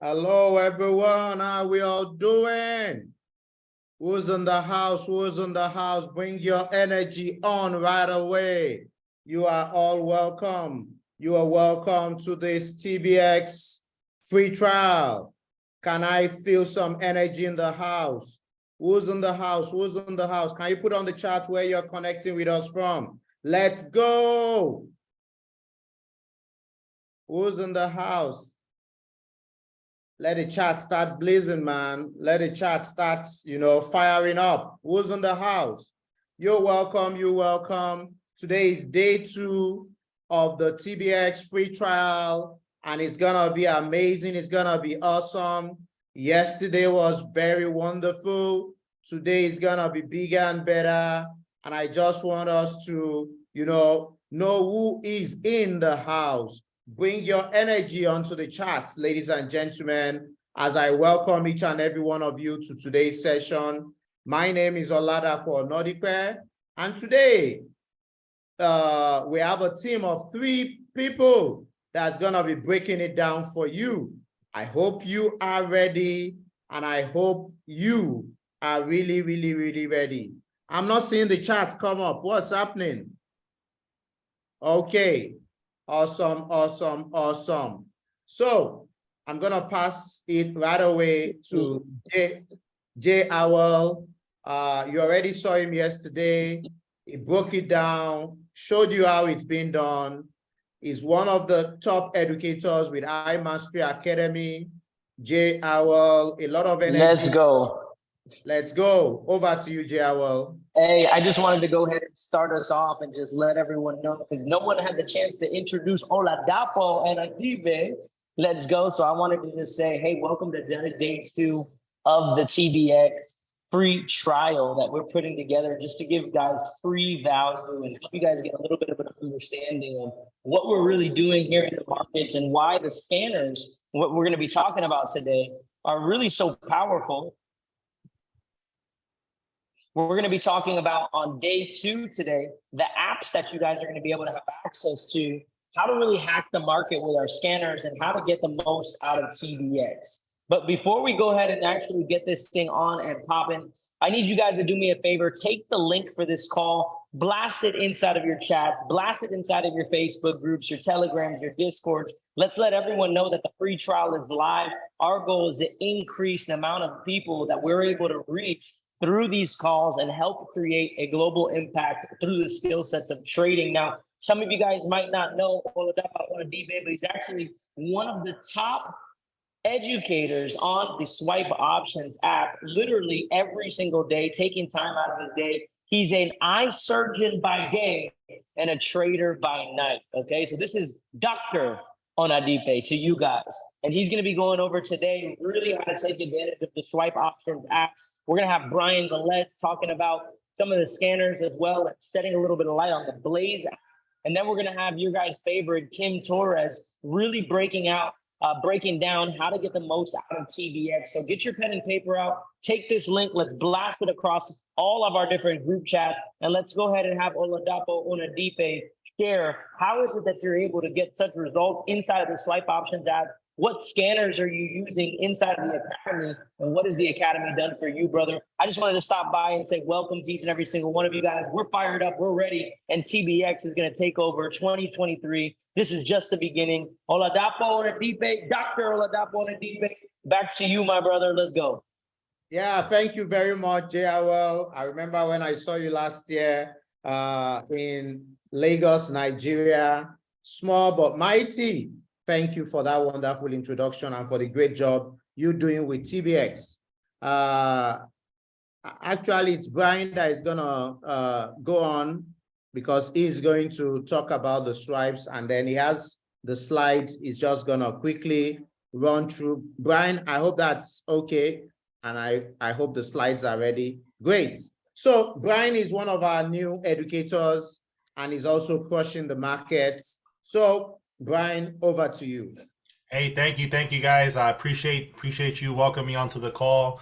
Hello, everyone. How we all doing? Who's in the house? Who's in the house? Bring your energy on right away. You are all welcome. You are welcome to this TBX free trial. Can I feel some energy in the house? Who's in the house? Who's in the house? Can you put on the chat where you're connecting with us from? Let's go. Who's in the house? Let the chat start blazing, man. Let the chat start, firing up. Who's in the house? You're welcome. You're welcome. Today is day 2 of the TBX free trial, and it's going to be amazing. It's going to be awesome. Yesterday was very wonderful. Today is going to be bigger and better. And I just want us to, know who is in the house. Bring your energy onto the chats, ladies and gentlemen, as I welcome each and every one of you to today's session. My name is Oladapo Nodipe, and today we have a team of 3 people that's going to be breaking it down for you. I hope you are ready, and I hope you are really, really, really ready. I'm not seeing the chats come up. What's happening? Okay. Awesome, awesome, awesome. So I'm going to pass it right away to Jay Owl. You already saw him yesterday. He broke it down, showed you how it's been done. He's one of the top educators with iMastery Academy. Jay Owl, a lot of energy. Let's go. Let's go. Over to you, Jay Owl. Hey, I just wanted to go ahead and start us off and just let everyone know, because no one had the chance to introduce Oladapo and Adive. Let's go. So I wanted to just say, hey, welcome to day 2 of the TBX free trial that we're putting together just to give guys free value and help you guys get a little bit of an understanding of what we're really doing here in the markets and why the scanners, what we're going to be talking about today, are really so powerful. We're going to be talking about on day 2 today, the apps that you guys are going to be able to have access to, how to really hack the market with our scanners, and how to get the most out of TBX. But before we go ahead and actually get this thing on and popping, I need you guys to do me a favor. Take the link for this call, blast it inside of your chats, blast it inside of your Facebook groups, your Telegrams, your Discords. Let's let everyone know that the free trial is live. Our goal is to increase the amount of people that we're able to reach through these calls and help create a global impact through the skill sets of trading. Now, some of you guys might not know Oladapo Onadibe, but he's actually one of the top educators on the Swipe Options app, literally every single day, taking time out of his day. He's an eye surgeon by day and a trader by night, okay? So this is Dr. Onadipe to you guys. And he's gonna be going over today really how to take advantage of the Swipe Options app. We're going to have Brian Velez talking about some of the scanners as well, and shedding a little bit of light on the Blaze app. And then we're going to have your guys' favorite, Kim Torres, really breaking down how to get the most out of TBX. So get your pen and paper out, take this link, let's blast it across all of our different group chats, and let's go ahead and have Oladapo Onadipe share how is it that you're able to get such results inside of the Swipe Options app. What scanners are you using inside of the Academy, and what has the Academy done for you, brother? I just wanted to stop by and say welcome to each and every single one of you guys. We're fired up, we're ready, and TBX is going to take over 2023. This is just the beginning. Oladapo Onadipe, Dr. Oladapo Onadipe, back to you, my brother. Let's go. Yeah, thank you very much, JRL. I remember when I saw you last year in Lagos, Nigeria. Small but mighty. Thank you for that wonderful introduction and for the great job you're doing with TBX. Actually, it's Brian that is gonna go on, because he's going to talk about the swipes, and then he has the slides. He's just gonna quickly run through. Brian, I hope that's okay, and I hope the slides are ready. Great. So Brian is one of our new educators, and he's also crushing the markets. So Brian, over to you. Hey, thank you guys. I appreciate you welcoming me onto the call.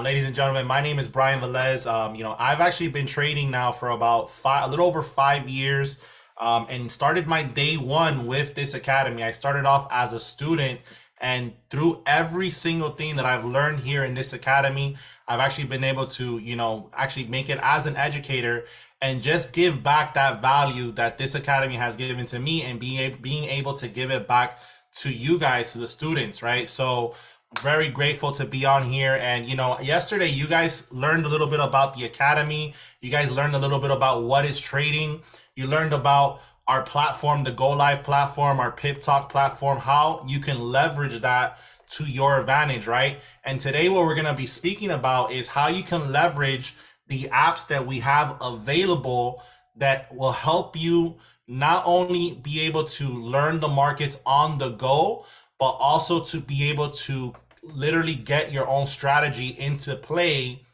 Ladies and gentlemen, my name is Brian Velez. I've actually been trading now for about a little over 5 years, and started my day 1 with this academy. I started off as a student, And through every single thing that I've learned here in this academy, I've actually been able to, actually make it as an educator and just give back that value that this academy has given to me, and being able to give it back to you guys, to the students, right? So very grateful to be on here. And yesterday you guys learned a little bit about the academy. You guys learned a little bit about what is trading. You learned about our platform, the Go Live platform, our Pip Talk platform, how you can leverage that to your advantage, right? And today what we're going to be speaking about is how you can leverage the apps that we have available that will help you not only be able to learn the markets on the go, but also to be able to literally get your own strategy into play.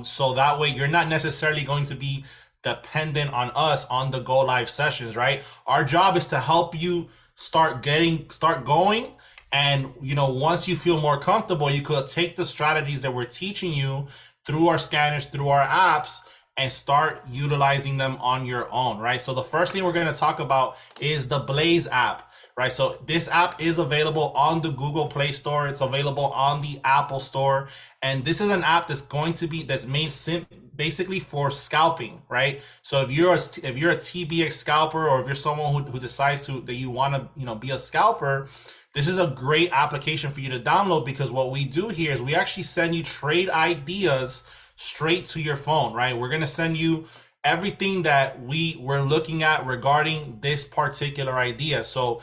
So that way you're not necessarily going to be dependent on us on the Go Live sessions, right? Our job is to help you start going. And, once you feel more comfortable, you could take the strategies that we're teaching you through our scanners, through our apps, and start utilizing them on your own, right? So the first thing we're going to talk about is the Blaze app, right? So this app is available on the Google Play Store. It's available on the Apple Store. And this is an app that's made basically for scalping, right? So if you're a TBX scalper, or if you're someone who decides that you want to, be a scalper, this is a great application for you to download, because what we do here is we actually send you trade ideas straight to your phone, right? We're going to send you everything that we're looking at regarding this particular idea. So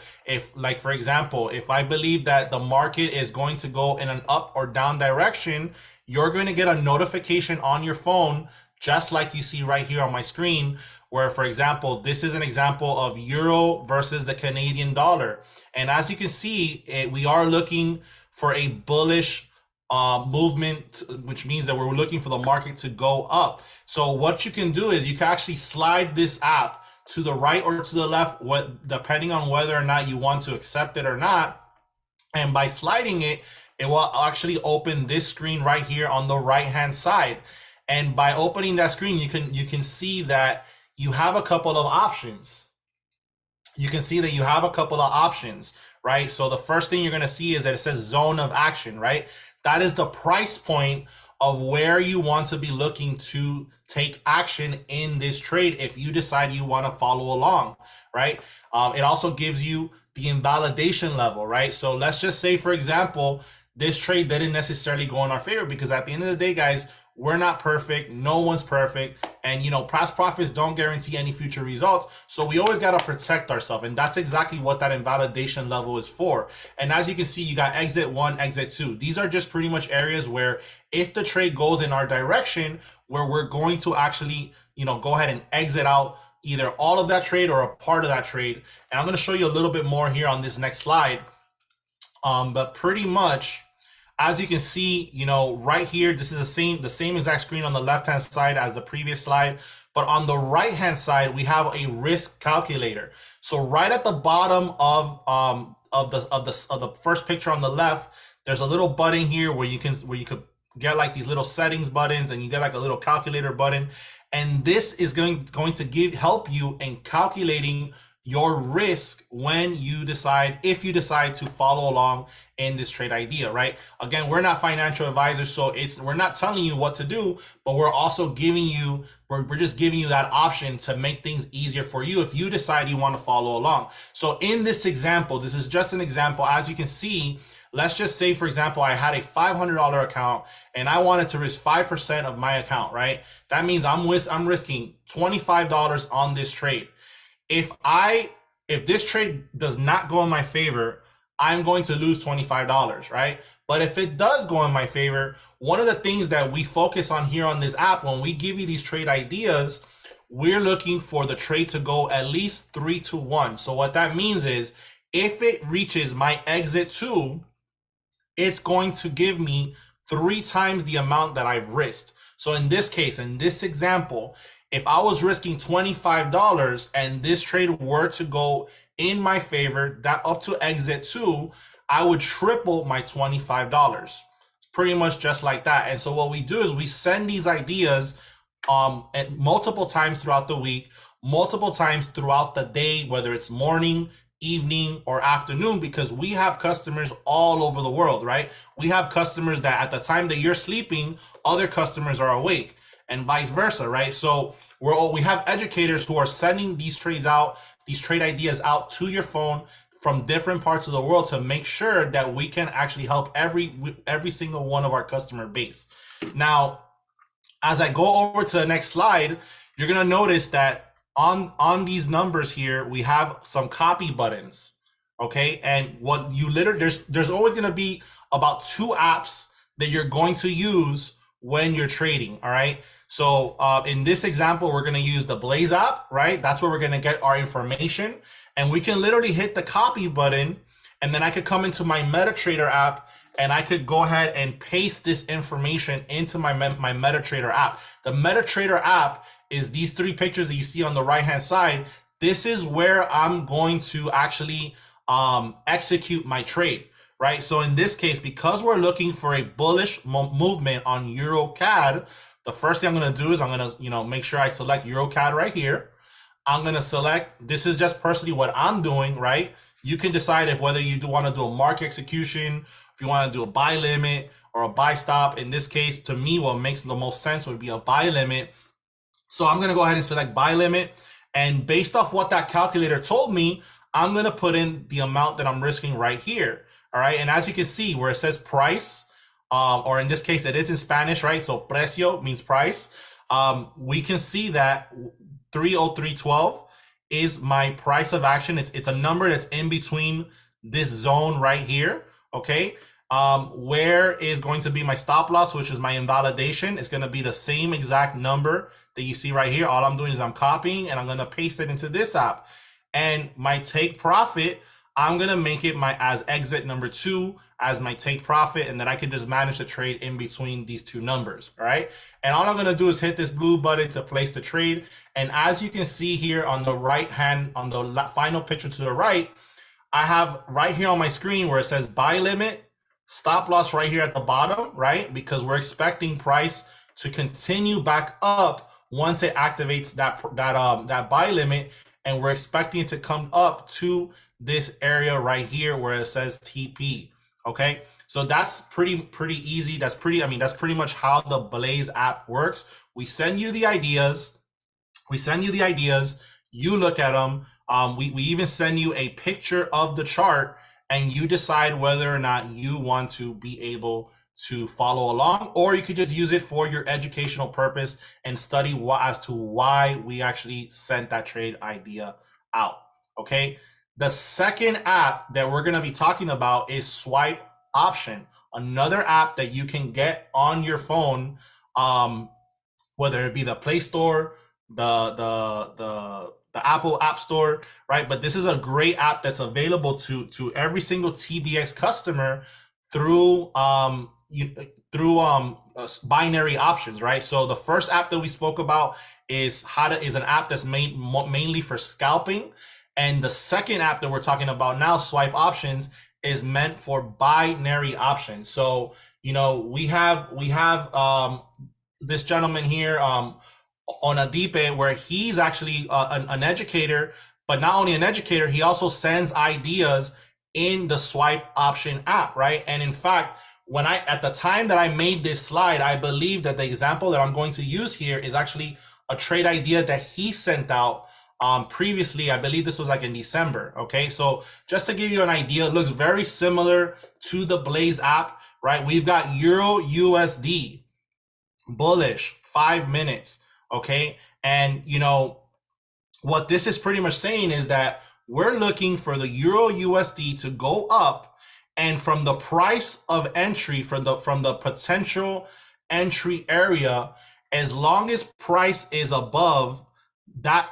for example, if I believe that the market is going to go in an up or down direction, you're going to get a notification on your phone, just like you see right here on my screen, where, for example, this is an example of euro versus the Canadian dollar. And as you can see, we are looking for a bullish movement, which means that we're looking for the market to go up. So what you can do is you can actually slide this app to the right or to the left, depending on whether or not you want to accept it or not. And by sliding it, it will actually open this screen right here on the right hand side. And by opening that screen, you can see that you have a couple of options. You can see that you have a couple of options, right? So the first thing you're going to see is that it says zone of action, right? That is the price point of where you want to be looking to take action in this trade if you decide you want to follow along, right? It also gives you the invalidation level, right? So let's just say, for example, this trade didn't necessarily go in our favor, because at the end of the day, guys, we're not perfect. No one's perfect. And, past profits don't guarantee any future results. So we always got to protect ourselves. And that's exactly what that invalidation level is for. And as you can see, you got exit 1, exit 2. These are just pretty much areas where if the trade goes in our direction, where we're going to actually, go ahead and exit out either all of that trade or a part of that trade. And I'm going to show you a little bit more here on this next slide. But pretty much, as you can see, right here, this is the same exact screen on the left-hand side as the previous slide. But on the right-hand side, we have a risk calculator. So right at the bottom of the first picture on the left, there's a little button here where you could get like these little settings buttons, and you get like a little calculator button. And this is going to help you in calculating your risk if you decide to follow along in this trade idea, right? Again, we're not financial advisors, so we're not telling you what to do, but we're also we're just giving you that option to make things easier for you if you decide you want to follow along. So in this example, this is just an example. As you can see, let's just say, for example, I had a $500 account and I wanted to risk 5% of my account, right? That means I'm risking $25 on this trade. If this trade does not go in my favor, I'm going to lose $25, right? But if it does go in my favor, one of the things that we focus on here on this app, when we give you these trade ideas, we're looking for the trade to go at least 3 to 1. So what that means is if it reaches my exit 2, it's going to give me 3 times the amount that I've risked. So in this case, in this example, if I was risking $25 and this trade were to go in my favor, that up to exit 2, I would triple my $25. Pretty much just like that. And so what we do is we send these ideas multiple times throughout the week, multiple times throughout the day, whether it's morning, evening, or afternoon, because we have customers all over the world, right? We have customers that at the time that you're sleeping, other customers are awake, and vice versa, right? So we have educators who are sending these trades out, these trade ideas out to your phone from different parts of the world to make sure that we can actually help every single one of our customer base. Now, as I go over to the next slide, you're gonna notice that on these numbers here, we have some copy buttons, okay? And what you literally, there's always gonna be about 2 apps that you're going to use when you're trading, all right? So in this example, we're gonna use the Blaze app, right? That's where we're gonna get our information. And we can literally hit the copy button, and then I could come into my MetaTrader app and I could go ahead and paste this information into my MetaTrader app. The MetaTrader app is these 3 pictures that you see on the right-hand side. This is where I'm going to actually execute my trade, right? So in this case, because we're looking for a bullish movement on EuroCAD, the first thing I'm gonna do is I'm gonna, make sure I select EuroCAD right here. I'm gonna select, this is just personally what I'm doing, right? You can decide if whether you want to do a mark execution, if you want to do a buy limit or a buy stop. In this case, to me, what makes the most sense would be a buy limit. So I'm gonna go ahead and select buy limit. And based off what that calculator told me, I'm gonna put in the amount that I'm risking right here. All right, and as you can see where it says price, or in this case, it is in Spanish, right? So precio means price. We can see that 303.12 is my price of action. It's a number that's in between this zone right here, okay? Where is going to be my stop loss, which is my invalidation. It's gonna be the same exact number that you see right here. All I'm doing is I'm copying and I'm gonna paste it into this app. And my take profit, I'm gonna make it my as exit number 2 as my take profit, and then I can just manage the trade in between these 2 numbers, all right? And all I'm gonna do is hit this blue button to place the trade. And as you can see here on the right hand, on the final picture to the right, I have right here on my screen where it says buy limit, stop loss right here at the bottom, right? Because we're expecting price to continue back up once it activates that buy limit, and we're expecting it to come up to this area right here where it says TP. Okay, so that's pretty easy. That's pretty much how the Blaze app works. We send you the ideas. You look at them. We even send you a picture of the chart, and you decide whether or not you want to be able to follow along, or you could just use it for your educational purpose and study as to why we actually sent that trade idea out. Okay. The second app that we're going to be talking about is Swipe Option, another app that you can get on your phone, whether it be the Play Store, the Apple App Store, right? But this is a great app that's available to every single TBX customer through binary options, right? So the first app that we spoke about is an app that's made mainly for scalping. And the second app that we're talking about now, Swipe Options, is meant for binary options. So, we have this gentleman here, Onadipe, where he's actually an educator, but not only an educator, he also sends ideas in the Swipe Option app, right? And in fact, at the time that I made this slide, I believe that the example that I'm going to use here is actually a trade idea that he sent out previously. I believe this was like in December. Okay, so just to give you an idea, it looks very similar to the Blaze app, right? We've got Euro USD bullish 5 minutes. Okay, and what this is pretty much saying is that we're looking for the Euro USD to go up, and from the price of entry, from the potential entry area, as long as price is above that,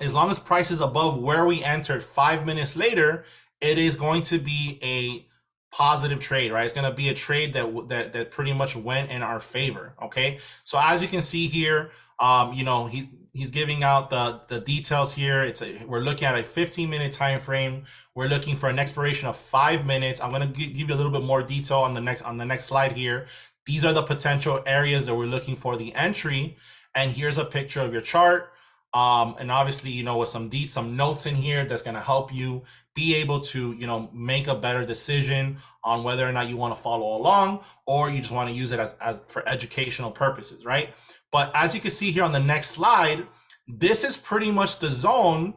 as long as price is above where we entered 5 minutes later, it is going to be a positive trade, right? It's going to be a trade that pretty much went in our favor. Okay, so as you can see here, he's giving out the details here. We're looking at a 15-minute time frame. We're looking for an expiration of 5 minutes. I'm going to give you a little bit more detail on the next slide here. These are the potential areas that we're looking for the entry. And here's a picture of your chart. And obviously, with some notes in here that's going to help you be able to, you know, make a better decision on whether or not you want to follow along, or you just want to use it as for educational purposes, right? But as you can see here on the next slide, this is pretty much the zone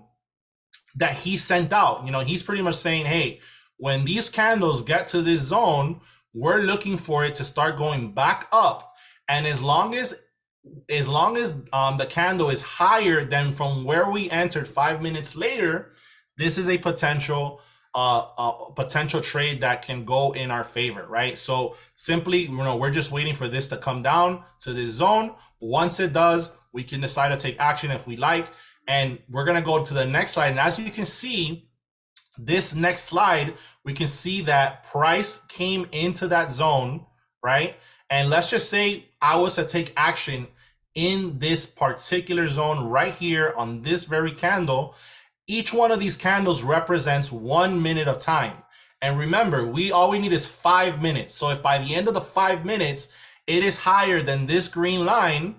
that he sent out. You know, he's pretty much saying, hey, when these candles get to this zone, we're looking for it to start going back up. And as long as the candle is higher than from where we entered 5 minutes later, this is a potential trade that can go in our favor, right? So simply, you know, we're just waiting for this to come down to this zone. Once it does, we can decide to take action if we like. And we're going to go to the next slide. And as you can see, this next slide, we can see that price came into that zone, right? And let's just say I was to take action in this particular zone right here on this very candle. Each one of these candles represents 1 minute of time. And remember, all we need is 5 minutes. So if by the end of the 5 minutes, it is higher than this green line,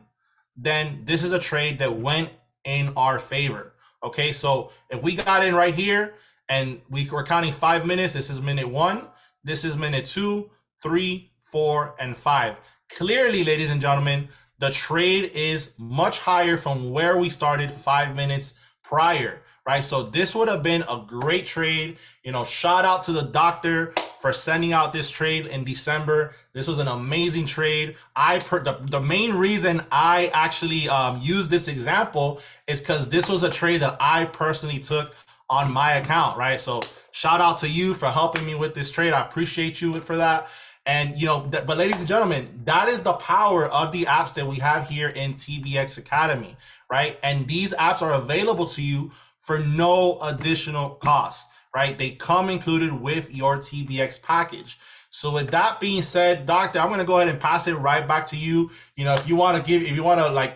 then this is a trade that went in our favor. Okay, so if we got in right here and we're counting 5 minutes, this is minute 1, this is minute 2, 3, 4, and 5. Clearly, ladies and gentlemen, the trade is much higher from where we started 5 minutes prior, right? So this would have been a great trade. You know, shout out to the doctor for sending out this trade in December. This was an amazing trade. The main reason I actually used this example is because this was a trade that I personally took on my account, right? So shout out to you for helping me with this trade. I appreciate you for that. And, you know, but ladies and gentlemen, that is the power of the apps that we have here in TBX Academy, right? And these apps are available to you for no additional cost, right? They come included with your TBX package. So with that being said, Doctor, I'm going to go ahead and pass it right back to you. You know, if you want to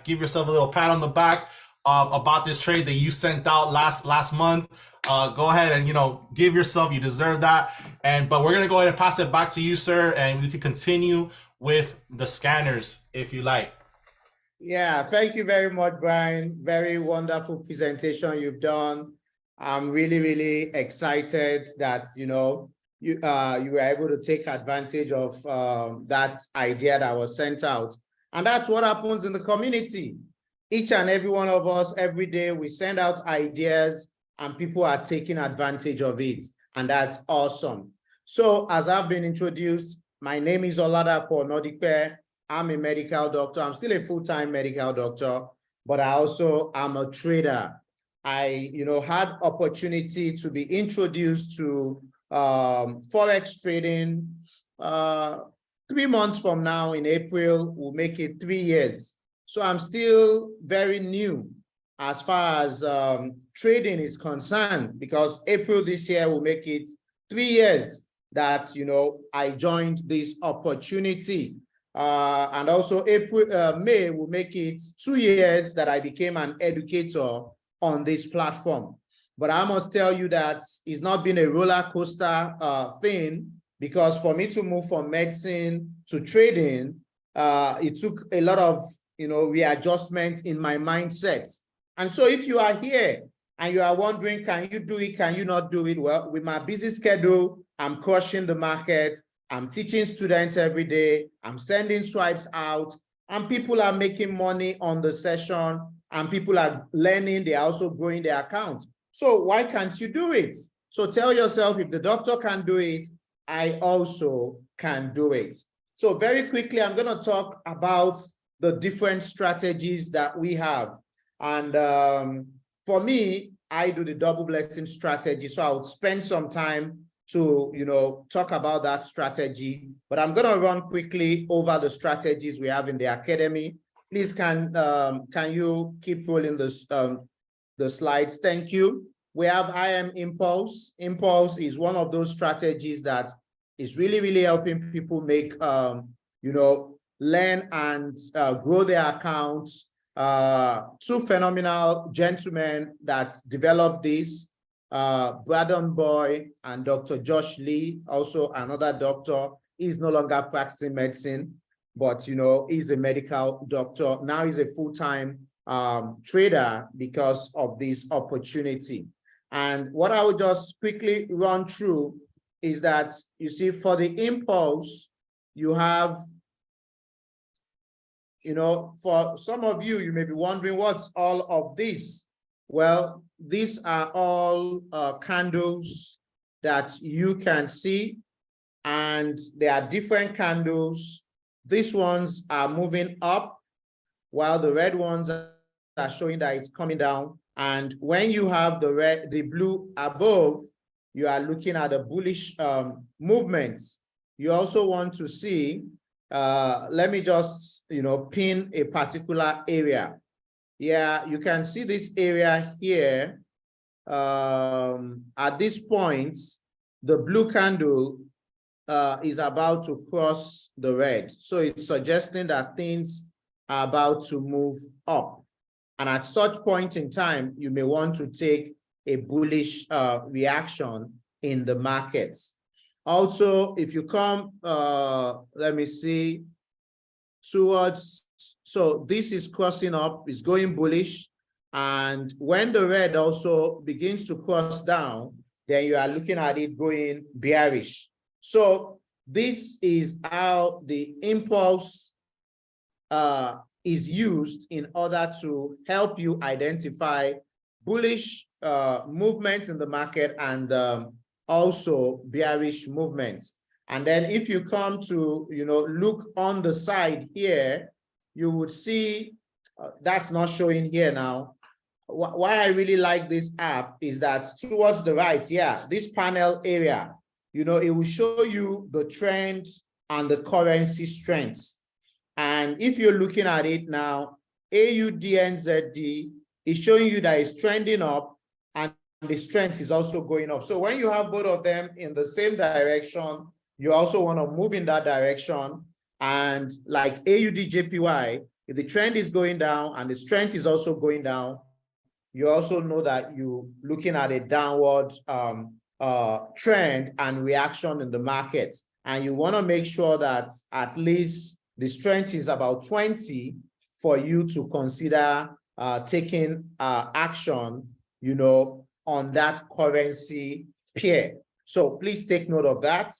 give yourself a little pat on the back about this trade that you sent out last month, go ahead and, you know, you deserve that. But we're going to go ahead and pass it back to you, sir. And we can continue with the scanners if you like. Yeah, thank you very much, Brian. Very wonderful presentation you've done. I'm really, really excited that, you know, you were able to take advantage of that idea that was sent out. And that's what happens in the community. Each and every one of us, every day, we send out ideas and people are taking advantage of it. And that's awesome. So as I've been introduced, my name is Oladapo Nodipe. I'm a medical doctor. I'm still a full-time medical doctor, but I also am a trader. I, you know, had opportunity to be introduced to Forex trading 3 months from now in April, will make it 3 years. So I'm still very new as far as trading is concerned, because April this year will make it 3 years that, you know, I joined this opportunity. And also May will make it 2 years that I became an educator on this platform. But I must tell you that it's not been a roller coaster thing, because for me to move from medicine to trading, it took a lot of, you know, readjustment in my mindset. And so if you are here and you are wondering, can you do it? Can you not do it? Well, with my busy schedule, I'm crushing the market. I'm teaching students every day. I'm sending swipes out, and people are making money on the session, and people are learning. They're also growing their account. So why can't you do it? So tell yourself, if the doctor can do it, I also can do it. So very quickly, I'm going to talk about the different strategies that we have. And for me, I do the double blessing strategy. So I'll spend some time to, you know, talk about that strategy, but I'm going to run quickly over the strategies we have in the academy. Please, can you keep rolling the slides? Thank you. We have IM Impulse. Impulse is one of those strategies that is really, really helping people make, you know, learn and grow their accounts. Two phenomenal gentlemen that developed this, Braddon Boy and Dr. Josh Lee, also another doctor. He's no longer practicing medicine, but, you know, he's a medical doctor. Now he's a full-time trader because of this opportunity. And what I will just quickly run through is that, you see, for the impulse, you have, for some of you, you may be wondering what's all of this. Well, these are all candles that you can see, and there are different candles. These ones are moving up, while the red ones are showing that it's coming down. And when you have the blue above, you are looking at a bullish movements. You also want to see, let me just, pin a particular area. Yeah, you can see this area here. At this point, the blue candle is about to cross the red. So it's suggesting that things are about to move up. And at such point in time, you may want to take a bullish reaction in the markets. Also, if you come, let me see, towards, so this is crossing up, is going bullish. And when the red also begins to cross down, then you are looking at it going bearish. So this is how the impulse is used in order to help you identify bullish movements in the market and also bearish movements. And then if you come to, look on the side here, you would see that's not showing here now. Why I really like this app is that towards the right, yeah, this panel area, it will show you the trend and the currency strengths. And if you're looking at it now, AUDNZD is showing you that it's trending up and the strength is also going up. So when you have both of them in the same direction, you also want to move in that direction. And like AUDJPY, if the trend is going down and the strength is also going down, you also know that you're looking at a downward trend and reaction in the markets. And you want to make sure that at least the strength is about 20 for you to consider taking action, on that currency pair. So please take note of that.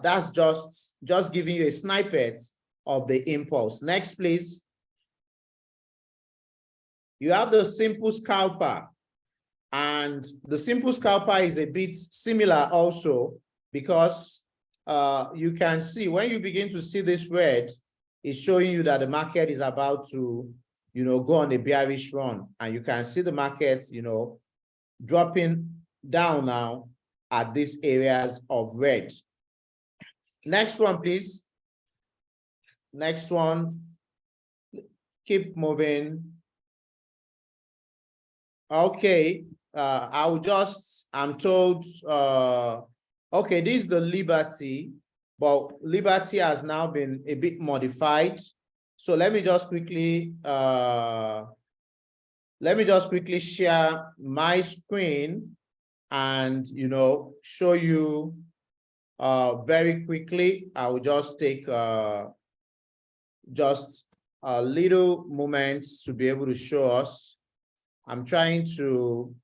That's just giving you a snippet of the impulse. Next, please. You have the simple scalper, and the simple scalper is a bit similar also, because you can see when you begin to see this red, it's showing you that the market is about to, go on a bearish run, and you can see the market, dropping down now at these areas of red. Next one, please. Next one. Keep moving. Okay, I'm told, okay, this is the Liberty, but Liberty has now been a bit modified. So let me just quickly share my screen and, show you very quickly. I will just take just a little moment to be able to show us. I'm trying to,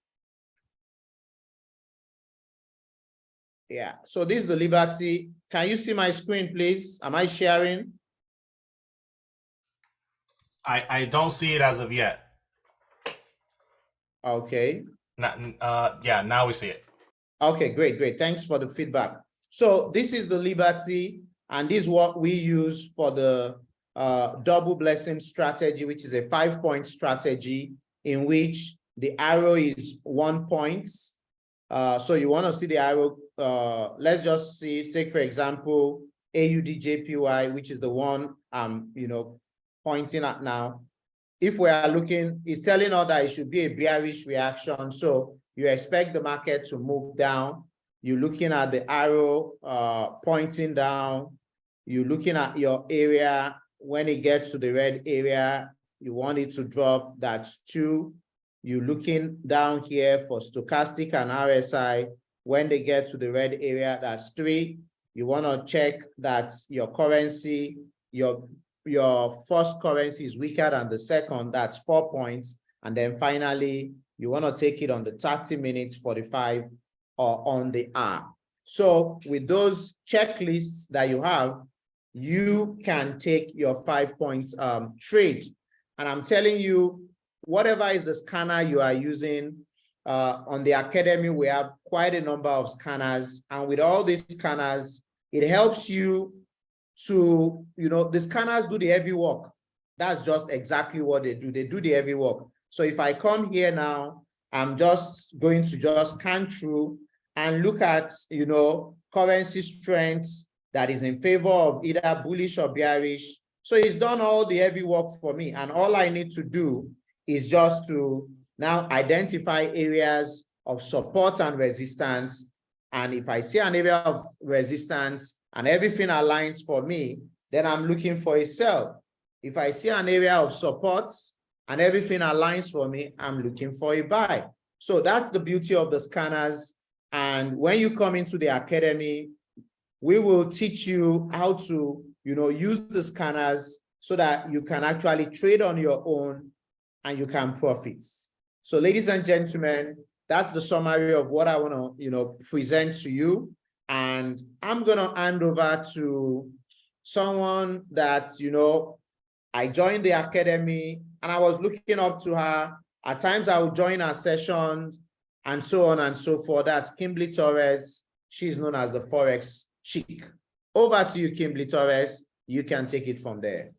yeah. So this is the Liberty. Can you see my screen, please? Am I sharing? I don't see it as of yet. Okay. Yeah, now we see it. Okay, great. Thanks for the feedback. So this is the Liberty, and this is what we use for the double blessing strategy, which is a 5-point strategy in which the arrow is 1 point. So you want to see the arrow. Let's just take for example, AUDJPY, which is the one I'm pointing at now. If we are looking, it's telling us that it should be a bearish reaction. So you expect the market to move down. You're looking at the arrow pointing down. You're looking at your area. When it gets to the red area, you want it to drop. That's 2. You're looking down here for stochastic and RSI. When they get to the red area, that's 3. You want to check that your currency, your first currency is weaker than the second. That's 4 points. And then finally, You want to take it on the 30 minutes, 45, or on the hour. So with those checklists that you have, you can take your 5-point trade. And I'm telling you, whatever is the scanner you are using, on the Academy, we have quite a number of scanners. And with all these scanners, it helps you to, the scanners do the heavy work. That's just exactly what they do. They do the heavy work. So if I come here now, I'm just going to just scan through and look at, currency strengths that is in favor of either bullish or bearish. So it's done all the heavy work for me. And all I need to do is just to now identify areas of support and resistance. And if I see an area of resistance and everything aligns for me, then I'm looking for a sell. If I see an area of support and everything aligns for me, I'm looking for a buy. So that's the beauty of the scanners. And when you come into the Academy, we will teach you how to, use the scanners so that you can actually trade on your own and you can profit. So ladies and gentlemen, that's the summary of what I want to, present to you. And I'm going to hand over to someone that, I joined the Academy and I was looking up to her. At times I would join her sessions and so on and so forth. That's Kimberly Torres. She's known as the Forex Chick. Over to you, Kimberly Torres. You can take it from there.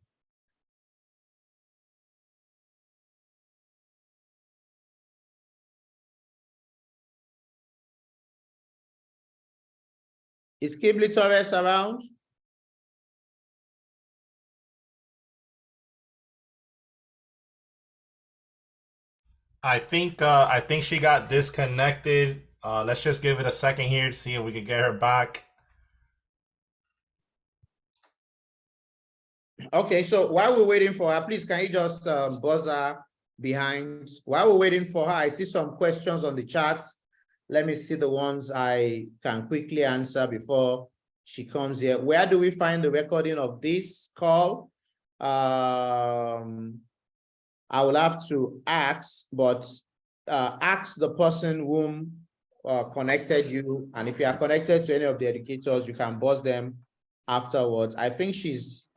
Is Kimberly Torres around? I think she got disconnected. Let's just give it a second here to see if we can get her back. Okay, so while we're waiting for her, please can you just buzz her behind? While we're waiting for her, I see some questions on the chat. Let me see the ones I can quickly answer before she comes here. Where do we find the recording of this call? I will have to ask, but ask the person whom connected you. And if you are connected to any of the educators, you can buzz them afterwards. I think she's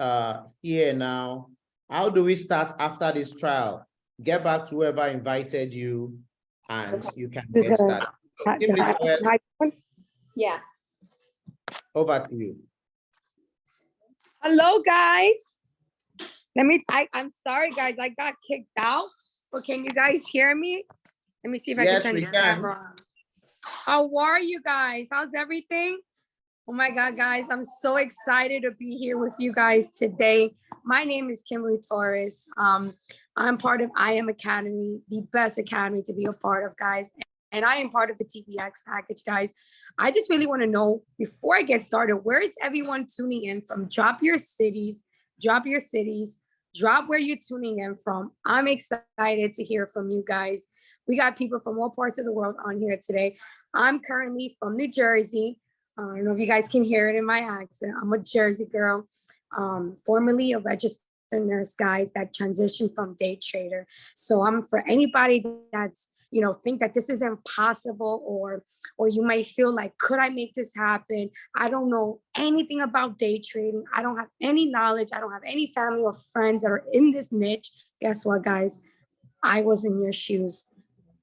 here now. How do we start after this trial? Get back to whoever invited you and you can get started. So, yeah. over to you. Hello, guys. I'm sorry, guys. I got kicked out, but can you guys hear me? Let me see if I Yes, can we turn the can. camera on. How are you guys? How's everything? Oh my God, guys, I'm so excited to be here with you guys today. My name is Kimberly Torres. I'm part of I Am Academy, the best academy to be a part of, guys. And I am part of the TPX package, guys. I just really want to know, before I get started, where is everyone tuning in from? Drop your cities, drop where you're tuning in from. I'm excited to hear from you guys. We got people from all parts of the world on here today. I'm currently from New Jersey. I don't know if you guys can hear it in my accent. I'm a Jersey girl, formerly a registered nurse, guys, that transitioned from day trader. So I'm for anybody that's, think that this is impossible, or you might feel like, could I make this happen? I don't know anything about day trading. I don't have any knowledge. I don't have any family or friends that are in this niche. Guess what, guys? I was in your shoes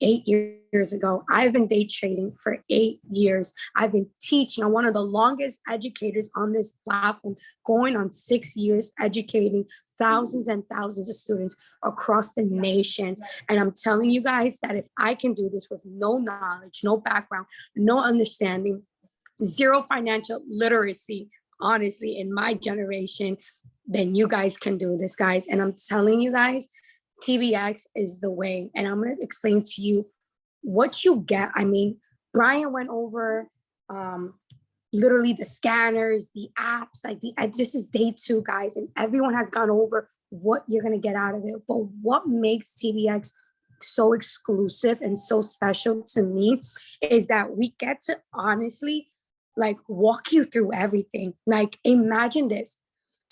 8 years ago. I've been day trading for 8 years. I've been teaching. I'm one of the longest educators on this platform, going on 6 years, educating thousands and thousands of students across the nations. And I'm telling you guys that if I can do this with no knowledge, no background, no understanding, zero financial literacy, honestly, in my generation, then you guys can do this, guys. And I'm telling you guys, TBX is the way. And I'm going to explain to you what you get. I mean, Brian went over literally the scanners, the apps, this is day 2, guys. And everyone has gone over what you're going to get out of it. But what makes TBX so exclusive and so special to me is that we get to honestly walk you through everything. Imagine this.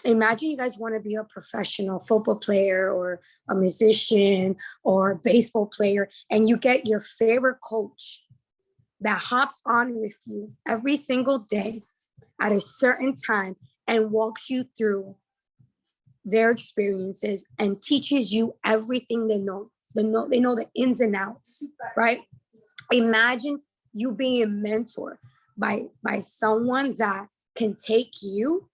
Imagine you guys want to be a professional football player or a musician or a baseball player, and you get your favorite coach that hops on with you every single day at a certain time and walks you through their experiences and teaches you everything they know. They know the ins and outs, right? Imagine you being mentored by someone that can take you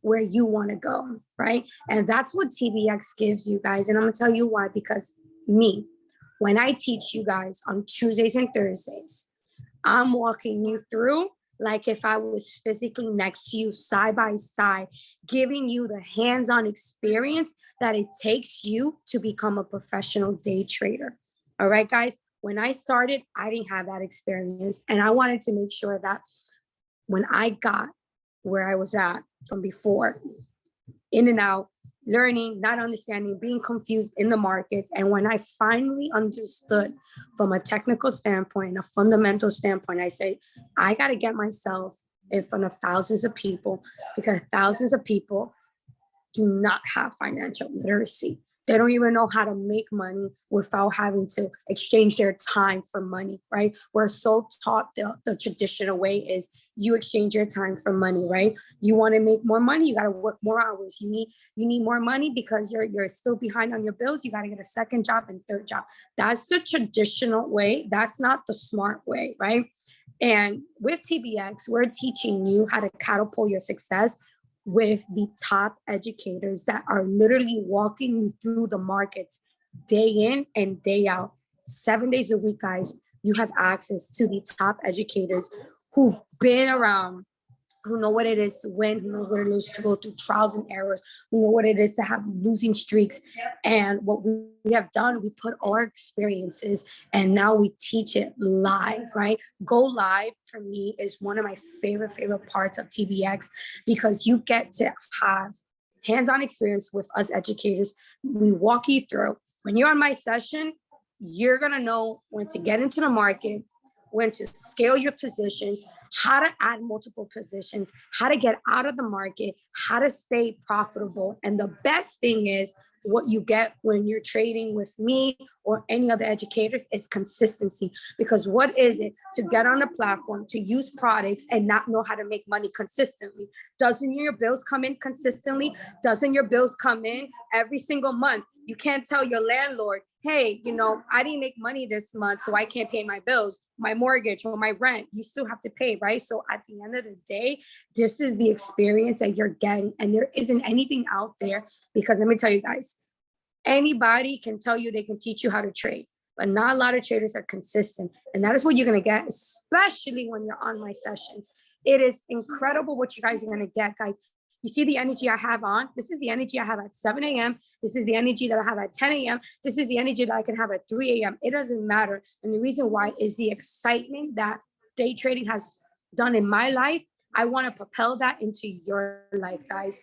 where you want to go, right? And that's what TBX gives you guys. And I'm gonna tell you why, because when I teach you guys on Tuesdays and Thursdays, I'm walking you through like if I was physically next to you, side by side, giving you the hands-on experience that it takes you to become a professional day trader. All right, guys, when I started, I didn't have that experience. And I wanted to make sure that when I got where I was at from before, in and out, learning, not understanding, being confused in the markets. And when I finally understood from a technical standpoint, a fundamental standpoint, I say, I got to get myself in front of thousands of people, because thousands of people do not have financial literacy. They don't even know how to make money without having to exchange their time for money, right? We're so taught the traditional way is you exchange your time for money, right? You want to make more money, you got to work more hours. You need more money because you're still behind on your bills. You got to get a second job and third job. That's the traditional way. That's not the smart way, right? And with TBX, we're teaching you how to catapult your success with the top educators that are literally walking you through the markets day in and day out. 7 days a week, guys, you have access to the top educators who've been around, who know what it is to win, who knows what it is to go through trials and errors, who know what it is to have losing streaks. And what we have done, we put our experiences and now we teach it live, right? Go live for me is one of my favorite parts of TBX, because you get to have hands-on experience with us educators. We walk you through. When you're on my session, you're gonna know when to get into the market, when to scale your positions, how to add multiple positions, how to get out of the market, how to stay profitable. And the best thing is what you get when you're trading with me or any other educators is consistency. Because what is it to get on a platform, to use products and not know how to make money consistently? Doesn't your bills come in consistently? Doesn't your bills come in every single month? You can't tell your landlord, hey, I didn't make money this month, so I can't pay my bills, my mortgage or my rent. You still have to pay, right? So at the end of the day, this is the experience that you're getting. And there isn't anything out there, because let me tell you guys, anybody can tell you they can teach you how to trade, but not a lot of traders are consistent. And that is what you're going to get, especially when you're on my sessions. It is incredible what you guys are going to get, guys. You see the energy I have on? This is the energy I have at 7 a.m. This is the energy that I have at 10 a.m. This is the energy that I can have at 3 a.m. It doesn't matter. And the reason why is the excitement that day trading has done in my life. I want to propel that into your life, guys.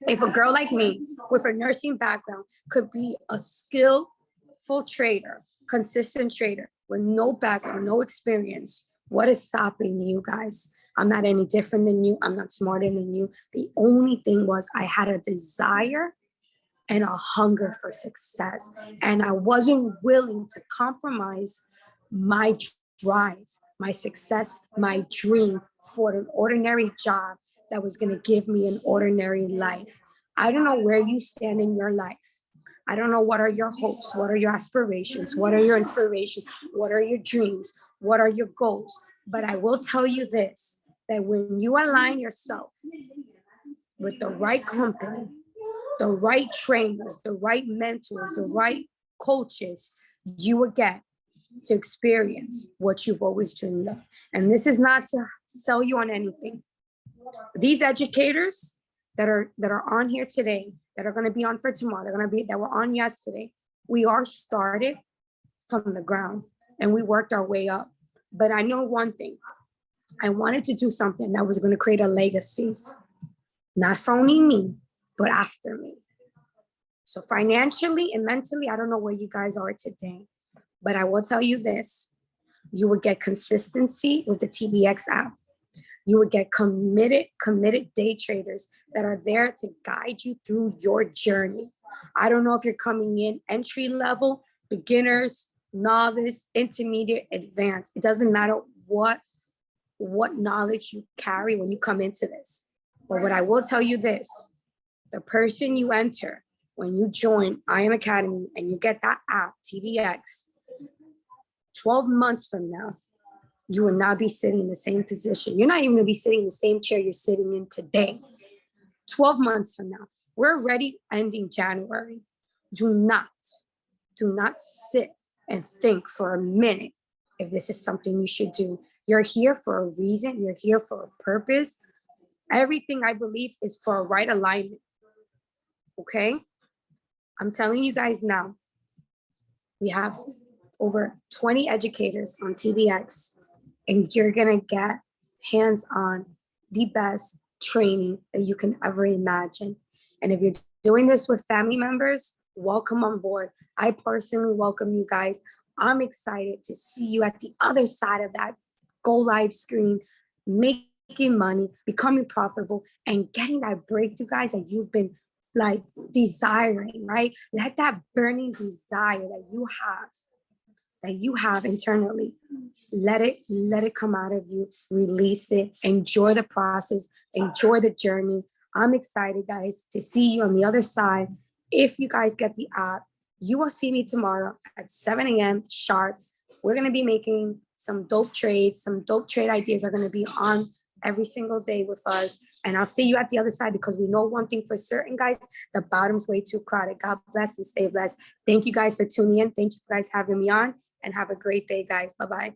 If a girl like me with a nursing background could be a skillful trader, consistent trader with no background, no experience, what is stopping you guys? I'm not any different than you. I'm not smarter than you. The only thing was I had a desire and a hunger for success. And I wasn't willing to compromise my drive, my success, my dream for an ordinary job that was going to give me an ordinary life. I don't know where you stand in your life. I don't know what are your hopes, what are your aspirations, what are your inspirations, what are your dreams, what are your goals. But I will tell you this, that when you align yourself with the right company, the right trainers, the right mentors, the right coaches, you will get to experience what you've always dreamed of. And this is not to sell you on anything. These educators that are on here today, that are going to be on for tomorrow, that were on yesterday, we are started from the ground and we worked our way up. But I know one thing. I wanted to do something that was going to create a legacy, not for only me, but after me. So financially and mentally, I don't know where you guys are today, but I will tell you this, you will get consistency with the TBX app. You would get committed day traders that are there to guide you through your journey. I don't know if you're coming in entry level, beginners, novice, intermediate, advanced. It doesn't matter what knowledge you carry when you come into this. But what I will tell you this, the person you enter when you join I Am Academy and you get that app, TVX, 12 months from now, you will not be sitting in the same position. You're not even gonna be sitting in the same chair you're sitting in today. 12 months from now, we're already ending January. Do not sit and think for a minute if this is something you should do. You're here for a reason. You're here for a purpose. Everything I believe is for a right alignment. Okay? I'm telling you guys now, we have over 20 educators on TVX, and you're gonna get hands-on the best training that you can ever imagine. And if you're doing this with family members, welcome on board. I personally welcome you guys. I'm excited to see you at the other side of that go live screen, making money, becoming profitable, and getting that breakthrough, guys, that you've been like desiring, right? Let that burning desire that you have internally, let it come out of you, release it, enjoy the process, enjoy the journey. I'm excited, guys, to see you on the other side. If you guys get the app, you will see me tomorrow at 7 a.m. sharp. We're gonna be making some dope trades. Some dope trade ideas are gonna be on every single day with us. And I'll see you at the other side, because we know one thing for certain, guys, the bottom's way too crowded. God bless and stay blessed. Thank you guys for tuning in. Thank you guys for having me on, and have a great day, guys. Bye-bye.